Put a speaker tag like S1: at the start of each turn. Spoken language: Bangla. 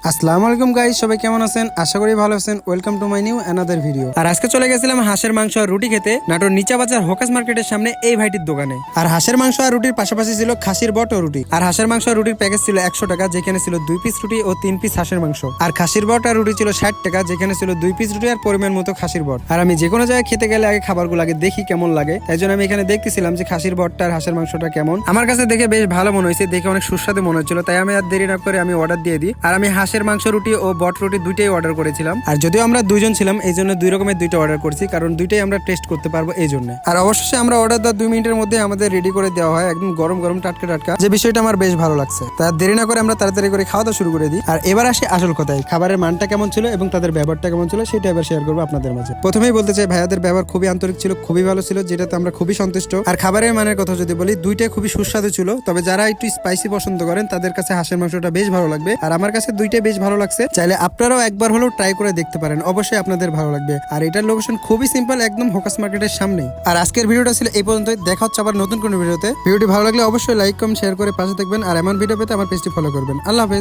S1: আসসালামু আলাইকুম গাইস, সবাই কেমন আছেন? আশা করি ভালো আছেন। Welcome to my new another video. আর আজকে চলে গেছিলাম হাঁসের মাংস আর রুটি খেতে নাটোর নিচা বাজার হোকাস মার্কেটের সামনে এই ভাইটির দোকানে। আর হাঁসের মাংস আর রুটির পাশাপাশি ছিল খাসির বট ও রুটি। আর হাঁসের মাংস আর রুটির প্যাকেজ ছিল 100 টাকা, যেখানে ছিল 2 পিস রুটি ও 3 পিস হাঁসের মাংস। আর খাসির বট আর রুটি ছিল 60 টাকা, যেখানে ছিল 2 পিস রুটি আর পরিমাণ মতো খাসির বট। আর আমি যে কোনো জায়গায় খেতে গেলে আগে খাবারগুলো আগে দেখি কেমন লাগে, তাই জন্য আমি এখানে দেখতেছিলাম যে খাসির বটটা আর হাঁসের মাংসটা কেমন। আমার কাছে দেখে বেশ ভালো মনে হয়েছে, দেখে অনেক সুস্বাদু মনে হচ্ছিল, তাই আমি আর দেরি না করে আমি অর্ডার দিয়ে দিই। আর আমি হাঁসের মাংস রুটি ও বট রুটি দুইটাই অর্ডার করেছিলাম। আর যদিও আমরা দুইজন ছিলাম, এই জন্য 2 রকমের দুইটা অর্ডার করছি, কারণ দুইটাই আমরা টেস্ট করতে পারবো এই জন্য। আর অবশ্যই আমরা অর্ডার দেওয়ার 2 মিনিটের মধ্যে আমাদের রেডি করে দেওয়া হয়, একদম গরম গরম টাটকা টাটকা, যে বিষয়টা আমার বেশ ভালো লাগছে। তার দেরি না করে আমরা তাড়াতাড়ি করে খাওয়া দাওয়া শুরু করে দিই। আর এবার আসি আসল কথায়, খাবারের মানটা কেমন ছিল এবং তাদের ব্যবহারটা কেমন ছিল সেটা এবার শেয়ার করবো আপনাদের মাঝে। প্রথমেই বলতে চাই, ভাইয়াদের ব্যবহার খুবই আন্তরিক ছিল, খুবই ভালো ছিল, যেটাতে আমরা খুবই সন্তুষ্ট। আর খাবারের মানের কথা যদি বলি, দুইটাই খুবই সুস্বাদু ছিল। তবে যারা একটু স্পাইসি পছন্দ করেন তাদের কাছে হাঁসের মাংসটা বেশ ভালো লাগবে, আর আমার কাছে দুইটাই বেশ ভালো লাগছে। চাইলে আপনারাও একবার হলেও ট্রাই করে দেখতে পারেন, অবশ্যই আপনাদের ভালো লাগবে। আর এটার লোকেশন খুবই সিম্পল, একদম হোকাস মার্কেটের সামনেই। আর আজকের ভিডিওটা ছিল এই পর্যন্তই, দেখা হচ্ছে আবার নতুন কোনো ভিডিওতে। ভিডিওটি ভালো লাগলে অবশ্যই লাইক কমেন্ট শেয়ার করে পাশে থাকবেন, আর এমন ভিডিও পেতে আমার পেজটি ফলো করবেন। আল্লাহ হাফেজ।